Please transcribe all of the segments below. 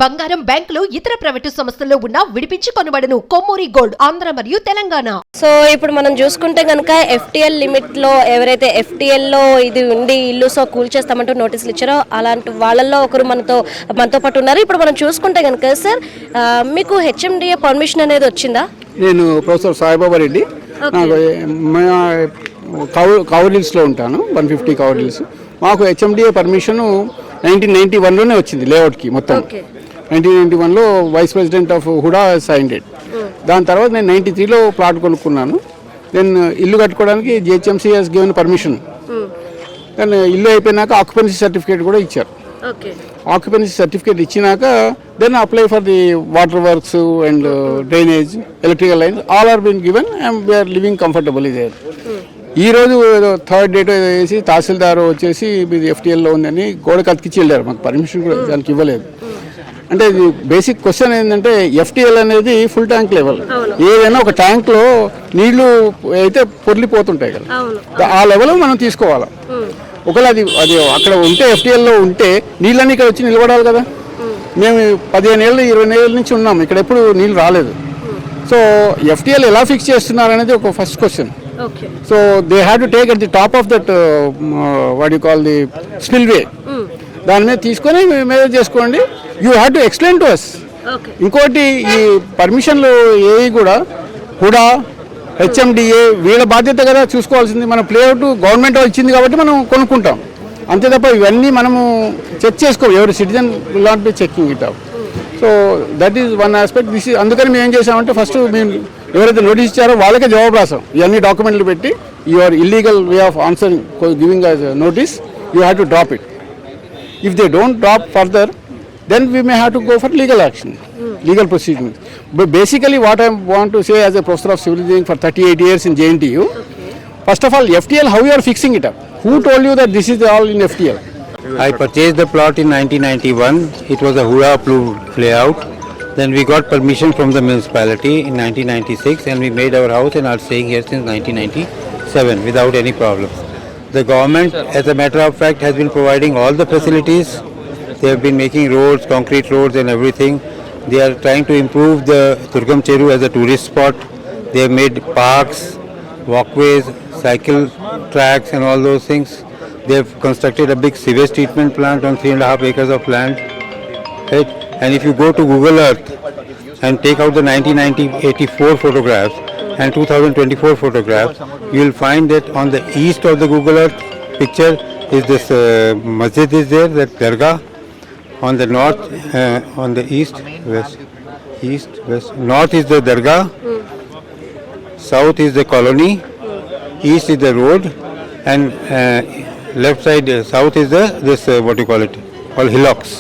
బంగారం, బ్యాంకులు, ఇతర ప్రైవేటు సంస్థల్లో ఉన్న విడిపించి కొనబడను. కొమ్మూరి గోల్డ్, ఆంధ్ర మరియు తెలంగాణ. సో ఇప్పుడు మనం చూసుకుంటే కనుక FTL లిమిట్ లో ఎవరైతే FTL లో ఇది ఉండి ఇల్లు సో కూల్చేస్తామంటూ నోటీసులు ఇచ్చారో అలాంటి వాళ్ళల్లో ఒకరు మనతో పాటు ఉన్నారు. ఇప్పుడు మనం చూసుకుంటే కనుక సార్ మీకు HMDA పర్మిషన్ అనేది వచ్చిందా? నేను ప్రొఫెసర్ సాయిబాబా రెడ్డి, కౌరిల్స్లో ఉంటాను, 150 కౌరిల్స్. మాకు HMDA పర్మిషన్ 1991లోనే వచ్చింది లేఅవుట్కి మొత్తం. 1991లో vice president of HUDA signed it. దాని తర్వాత నేను 93లో ప్లాట్ కొనుక్కున్నాను. దెన్ ఇల్లు కట్టుకోవడానికి GHMC has given permission. Then ఇల్లు అయిపోయినాక ఆక్యుపెన్సీ సర్టిఫికేట్ కూడా ఇచ్చారు. ఆక్యుపెన్సీ సర్టిఫికేట్ ఇచ్చినాక then apply for the water works and drainage, electrical lines, all are been given and we're living comfortable there. ఈ రోజు థర్డ్ డేట్ వేసి తహసీల్దార్ వచ్చేసి మీది FTLలో ఉందని గోడకు అతికిచ్చి వెళ్ళారు. మాకు పర్మిషన్ కూడా దానికి ఇవ్వలేదు. అంటే ఇది బేసిక్ క్వశ్చన్ ఏంటంటే FTL అనేది ఫుల్ ట్యాంక్ లెవెల్. ఏదైనా ఒక ట్యాంక్లో నీళ్లు అయితే పొర్లిపోతుంటాయి కదా, ఆ లెవెల్ మనం తీసుకోవాలి. ఒకవేళ అది అక్కడ ఉంటే FTLలో ఉంటే నీళ్ళని ఇక్కడ వచ్చి నిలబడాలి కదా. మేము 15 ఏళ్ళు 20 ఏళ్ళ నుంచి ఉన్నాం, ఇక్కడ ఎప్పుడు నీళ్ళు రాలేదు. సో FTL ఎలా ఫిక్స్ చేస్తున్నారు అనేది ఒక first question. So they had to take at the top of that what you call the spillway. దాని మీద తీసుకొని మేనేజ్ చేసుకోండి. You have to explain to us. ఇంకోటి ఈ పర్మిషన్లు ఏవి కూడా HMDA వీళ్ళ బాధ్యత కదా చూసుకోవాల్సింది. మన ప్లేఅవుట్ గవర్నమెంట్ ఇచ్చింది కాబట్టి మనం కొనుక్కుంటాం అంతే తప్ప ఇవన్నీ మనము చెక్ చేసుకోవాలి. ఎవరి citizen will not be checking it out. So that is one aspect. అందుకని మేము ఏం చేసామంటే ఫస్ట్ మేము ఎవరైతే నోటీస్ ఇచ్చారో వాళ్ళకే జవాబు రాసాం. ఇవన్నీ డాక్యుమెంట్లు పెట్టి your illegal way of answering giving as notice, you have to drop it. If they don't drop further then we may have to go for legal action, legal proceedings. But basically what I want to say as a professor of civil engineering for 38 years in JNTU, first of all FTL, how you are fixing it up? Who told you that this is all in FTL? I purchased the plot in 1991. It was a Hura approved layout. Then we got permission from the municipality in 1996 and we made our house and are staying here since 1997 without any problems. The government, as a matter of fact, has been providing all the facilities. They have been making roads, concrete roads and everything. They are trying to improve the Durgam Cheru as a tourist spot. They have made parks, walkways, cycle tracks and all those things. They have constructed a big sewage treatment plant on 3.5 acres of land. Right? And if you go to Google Earth and take out the 1984 photographs and 2024 photographs, you will find that on the east of the Google Earth picture is this masjid is there, that dargah. On the north, on the east, west, north is the dargah, south is the colony, east is the road, and left side, south is this what you call it, called hillocks.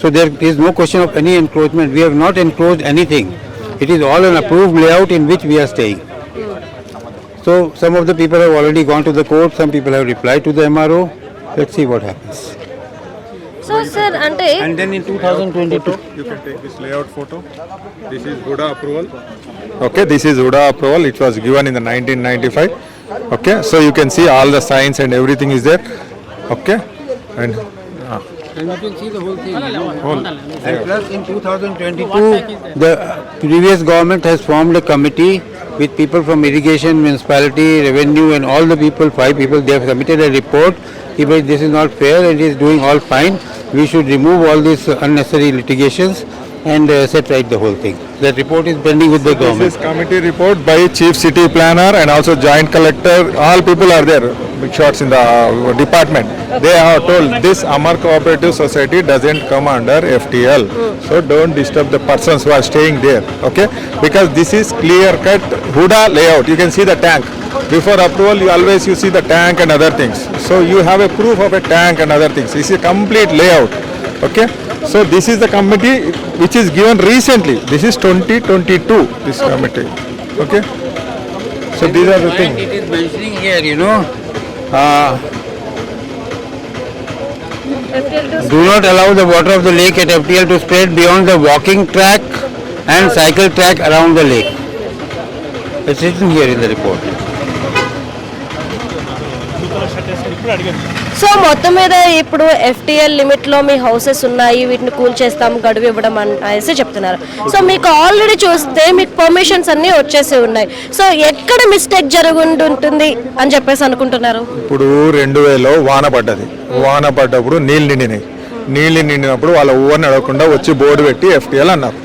So there is no question of any encroachment. We have not encroached anything. It is all an approved layout in which we are staying. So some of the people have already gone to the court, some people have replied to the MRO. Let's see what happens. So sir, and then in 2022 you can take this layout photo. This is Huda approval. Okay, this is Huda approval. It was given in the 1995. Okay, so you can see all the signs and everything is there. Okay, and you can see the whole thing. And plus in 2022 the previous government has formed a committee with people from irrigation, municipality, revenue and all the people, 5 people. They have submitted a report. If this is not fair and it is doing all fine, we should remove all these unnecessary litigations and set right the whole thing. That report is pending with the government. This is committee report by Chief City Planner and also Joint Collector. All people are there, big shots in the department. They have told this Amar Cooperative Society doesn't come under FTL. So don't disturb the persons who are staying there. Okay? Because this is clear cut Huda layout. You can see the tank. Before approval, you see the tank and other things. So you have a proof of a tank and other things. This is a complete layout. Okay? So this is the committee which is given recently. This is 2022, this committee. Okay? So these are the things. It is mentioning here, you know, do not allow the water of the lake at FTL to spread beyond the walking track and cycle track around the lake. It's written here in the report. So మొత్తం మీద ఇప్పుడు FTL లిమిట్లో మీ houses ఉన్నాయి, వీటిని cool చేస్తాం, గడువు ఇవ్వడం అనేసి చెప్తున్నారు. సో మీకు ఆల్రెడీ చూస్తే మీకు పర్మిషన్స్ అన్నీ వచ్చేసి ఉన్నాయి. సో ఎక్కడ మిస్టేక్ జరుగుంటుంది అని చెప్పేసి అనుకుంటున్నారు? ఇప్పుడు 2000 వాన పడ్డప్పుడు నీళ్ళు నిండినప్పుడు వాళ్ళ ఊరిని అడగకుండా వచ్చి బోర్డు పెట్టి FTL అన్నారు.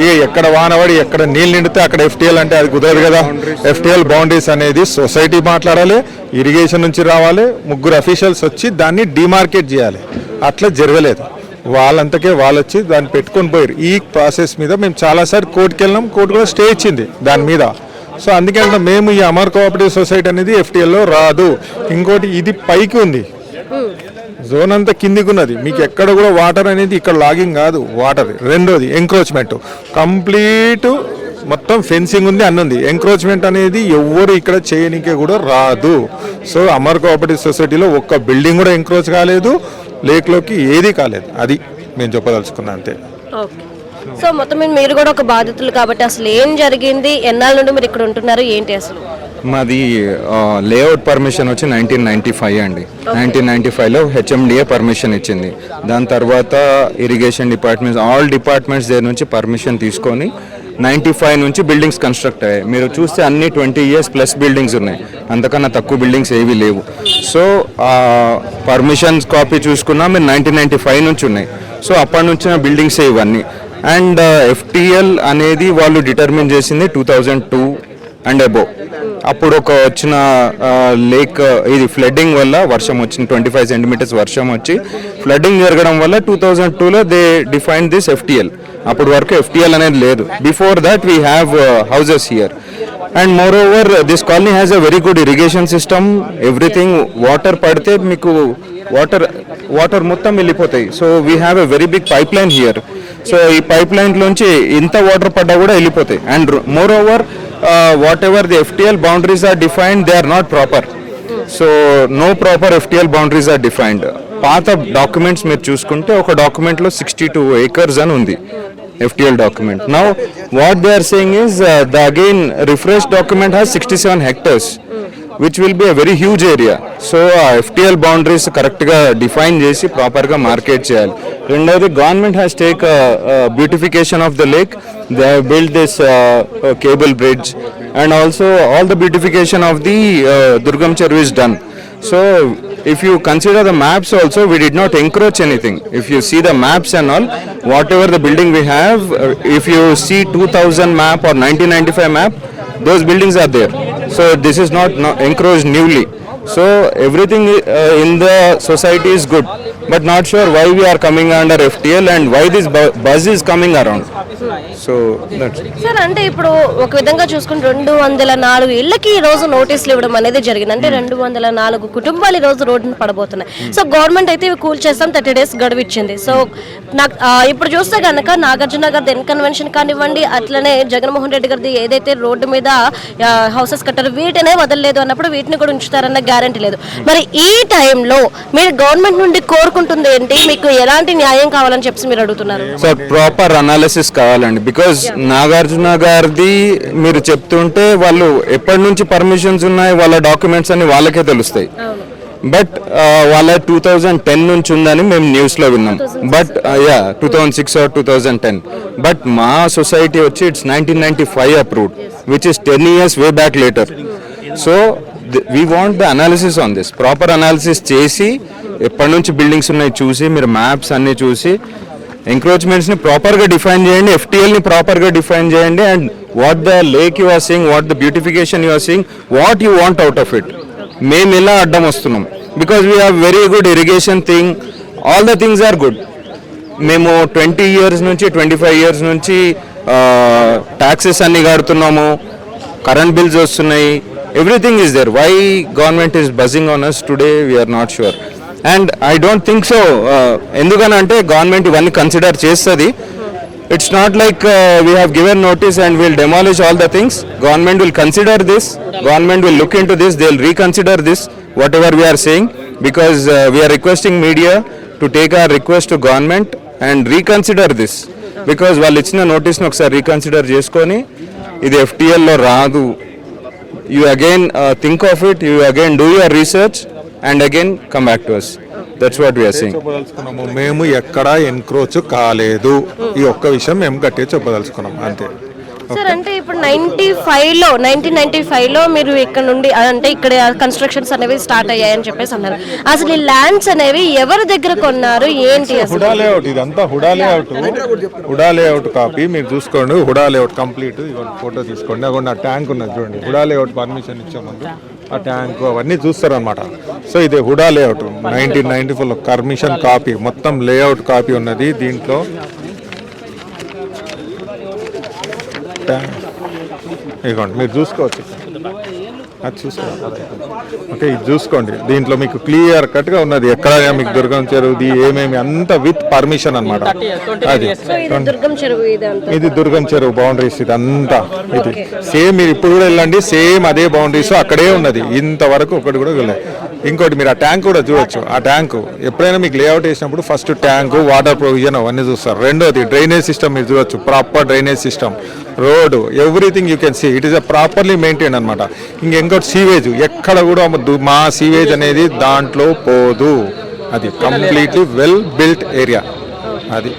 ఇక ఎక్కడ వానబడి ఎక్కడ నీళ్ళు నిండితే అక్కడ FTL అంటే అది కుదరదు కదా. FTL బౌండరీస్ అనేది సొసైటీ మాట్లాడాలి, ఇరిగేషన్ నుంచి రావాలి, 3 అఫీషియల్స్ వచ్చి దాన్ని డిమార్కేట్ చేయాలి. అట్లా జరగలేదు. వాళ్ళంతకే వాళ్ళు వచ్చి దాన్ని పెట్టుకొని పోయారు. ఈ ప్రాసెస్ మీద మేము చాలాసార్లు కోర్టుకి వెళ్ళాం, కోర్టు కూడా స్టే ఇచ్చింది దాని మీద. సో అందుకే అంటే మేము ఈ అమర్ కోఆపరేటివ్ సొసైటీ అనేది FTLలో రాదు. ఇంకోటి ఇది పైకి ఉంది, జోన్ అంతా కిందికి ఉన్నది, మీకు ఎక్కడ కూడా వాటర్ అనేది ఇక్కడ లాగింగ్ కాదు వాటర్. రెండోది ఎంక్రోచ్మెంట్, కంప్లీట్ మొత్తం ఫెన్సింగ్ ఉంది, అన్ని ఉంది. ఎంక్రోచ్మెంట్ అనేది ఎవ్వరు ఇక్కడ చేయనికే కూడా రాదు. సో అమర్ కోఆపరేటివ్ సొసైటీలో ఒక్క బిల్డింగ్ కూడా ఎంక్రోచ్ కాలేదు, లేక్లోకి ఏది కాలేదు. అది మేము చెప్పదలుచుకున్నాం అంతే. సో మొత్తం మీద మీరు కూడా ఒక బాధితులు కాబట్టి అసలు ఏం జరిగింది, ఎన్నాళ్ళ నుండి మీరు ఇక్కడ ఉంటున్నారు, ఏంటి అసలు? మాది లేఅవుట్ పర్మిషన్ వచ్చి 1995 అండి. 1995లో HMDA పర్మిషన్ ఇచ్చింది. దాని తర్వాత ఇరిగేషన్ డిపార్ట్మెంట్స్, ఆల్ డిపార్ట్మెంట్స్ దగ్గర నుంచి పర్మిషన్ తీసుకొని 95 నుంచి బిల్డింగ్స్ కన్స్ట్రక్ట్ అయ్యాయి. మీరు చూస్తే అన్ని 20 years ప్లస్ బిల్డింగ్స్ ఉన్నాయి, అంతకన్నా తక్కువ బిల్డింగ్స్ ఏవి లేవు. సో పర్మిషన్స్ కాపీ చూసుకున్నా మీరు 1995 నుంచి ఉన్నాయి. సో అప్పటి నుంచి బిల్డింగ్స్ ఇవన్నీ. అండ్ FTL అనేది వాళ్ళు డిటర్మిన్ చేసింది 2002 అండ్ అబోవ్. అప్పుడు ఒక వచ్చిన లేక్ ఇది ఫ్లడ్డింగ్ వల్ల వర్షం వచ్చింది, 25 centimeters వర్షం వచ్చి ఫ్లడ్డింగ్ జరగడం వల్ల 2002లో దే డిఫైన్ దిస్ FTL. అప్పటి వరకు FTL అనేది లేదు. Before that we have houses here. And moreover this colony has a very good irrigation system, everything. Water పడితే మీకు వాటర్ మొత్తం వెళ్ళిపోతాయి. So we have a very big pipeline here. So ఈ పైప్ లైన్లోంచి ఇంత వాటర్ పడ్డా కూడా వెళ్ళిపోతాయి. And moreover whatever the FTL boundaries are defined, they are not proper. So no proper FTL boundaries are defined. పాత documents మీరు చూసుకుంటే ఒక డాక్యుమెంట్లో 62 acres అని ఉంది FTL document. Now what they are saying is the again refreshed document has 67 hectares which will be a very huge area. So FTL boundaries కరెక్ట్గా define చేసి ప్రాపర్గా market చేయాలి. రెండవది government has take beautification of the lake. They have build this cable bridge and also all the beautification of the Durgam Cheru is done. So if you consider the maps also, we did not encroach anything. If you see the maps and all, whatever the building we have, if you see 2000 map or 1995 map, those buildings are there. So this is not encroached newly. So everything in the society is good, but not sure why we are coming under FTL and why this buzz is coming around. So that's it. Sir అంటే ఇప్పుడు ఒక విధంగా చూసుకుంటే 204 ఇళ్ళకి ఈ రోజు నోటీసులు ఇవ్వడం అనేది జరిగింది. అంటే 204 కుటుంబాలు ఈ రోజు రోడ్డును పడబోతున్నాయి. సో గవర్నమెంట్ అయితే ఇవి కూల్ చేస్తాం 30 days గడువు ఇచ్చింది. సో నాకు ఇప్పుడు చూస్తే కనుక నాగార్జున గారి దెన్ కన్వెన్షన్ కానివ్వండి, అట్లనే జగన్మోహన్ రెడ్డి గారిది ఏదైతే రోడ్డు మీద హౌసెస్ కట్టారో వీటినే వదలలేదు అన్నప్పుడు వీటిని కూడా ఉంచుతారన్న గ్యారంటీ లేదు. మరి ఈ టైంలో మీరు గవర్నమెంట్ నుండి కోరుకుంటుంది ఏంటి, మీకు ఎలాంటి న్యాయం కావాలని చెప్పి మీరు అడుగుతున్నారు? సార్ ప్రాపర్ అనాలిసిస్ కావాలండి. బికాజ్ నాగార్జున గారిది మీరు చెప్తుంటే వాళ్ళు ఎప్పటి నుంచి పర్మిషన్స్ ఉన్నాయి, వాళ్ళ డాక్యుమెంట్స్ అన్ని వాళ్ళకే తెలుస్తాయి. బట్ వాళ్ళ 2010 నుంచి ఉందని మేము న్యూస్లో విన్నాం. But 2006 or 2010. బట్ మా సొసైటీ వచ్చి it's 1995 approved, which is 10 years way back later. So we want the analysis on this. Proper analysis చేసి ఎప్పటి నుంచి బిల్డింగ్స్ ఉన్నాయి చూసి, మీరు మ్యాప్స్ అన్ని చూసి ఎంక్రోచ్మెంట్స్ని ప్రాపర్గా డిఫైన్ చేయండి, FTLని ప్రాపర్గా డిఫైన్ చేయండి. And what the lake you are seeing, what the beautification you are seeing, what you want out of it. మేము ఎలా అడ్డం వస్తున్నాం? Because we have very good irrigation thing, all the things are good. మేము 20 years నుంచి 25 years నుంచి taxes అన్ని కడుతున్నాము, current bills వస్తున్నాయి, everything is there. Why government is buzzing on us today, we're not sure. And I don't think so. ఎందుకనంటే government ఇవన్నీ consider చేస్తుంది. It's not like we have given notice and we'll demolish all the things. Government will consider this. Government will look into this. They'll reconsider this, whatever we are saying, because we are requesting media to take our request to government and reconsider this. Because వాళ్ళు ఇచ్చిన నోటీస్ని ఒకసారి reconsider చేసుకొని ఇది FTLలో రాదు. You again think of it. You again do your research and again come back to us. That's what we are saying. చెప్పదలుచుకున్నాము మేము ఎక్కడ encroach కాలేదు, ఈ ఒక్క విషయం మేము గట్టిగా చెప్పదలుచుకున్నాం అంతే. సార్ అంటే ఇప్పుడు 1995లో మీరు ఇక్కడ నుండి అంటే ఇక్కడ కన్స్ట్రక్షన్స్ అనేవి స్టార్ట్ అయ్యాయని చెప్పేసి అన్నారు. అసలు ఈ ల్యాండ్స్ అనేవి ఎవరి దగ్గర కొన్నారు ఏంటి అసలు? హుడా లేఅవుట్, ఇదంతా HUDA layout. HUDA layout copy మీరు చూసుకోండి. హుడా లేఅవుట్ కంప్లీట్ ఫోటో తీసుకోండి. అక్కడ ట్యాంక్ ఉన్నది చూడండి. హుడా లేఅవుట్ పర్మిషన్ ఇచ్చే ముందు ఆ ట్యాంక్ అవన్నీ చూస్తారనమాట. సో ఇది హుడా లేఅవుట్ 1994లో పర్మిషన్ కాపీ, మొత్తం లేఅవుట్ కాపీ ఉన్నది దీంట్లో. ఇదిగోండి మీరు చూసుకోవచ్చు, అది చూసుకోండి. ఓకే ఇది చూసుకోండి, దీంట్లో మీకు క్లియర్ కట్గా ఉన్నది ఎక్కడ మీకు దుర్గం చెరువుది ఏమేమి అంతా విత్ పర్మిషన్ అనమాట. అది ఇది దుర్గం చెరువు బౌండరీస్, ఇది అంతా ఇది సేమ్. మీరు ఇప్పుడు కూడా వెళ్ళండి, సేమ్ అదే బౌండరీస్ అక్కడే ఉన్నది. ఇంతవరకు ఒకటి కూడా వెళ్ళలేదు. ఇంకోటి మీరు ఆ ట్యాంక్ కూడా చూడొచ్చు. ఆ ట్యాంకు ఎప్పుడైనా మీకు లేఅవుట్ వేసినప్పుడు ఫస్ట్ ట్యాంకు, వాటర్ ప్రొవిజన్ అవన్నీ చూస్తారు. రెండోది డ్రైనేజ్ సిస్టమ్ మీరు చూడొచ్చు, proper drainage system, road, everything you can see. It is a properly maintain అనమాట. ఇంకోటి సీవేజ్, ఎక్కడ కూడా మా సీవేజ్ అనేది దాంట్లో పోదు. అది కంప్లీట్లీ వెల్ బిల్ట్ ఏరియా అది.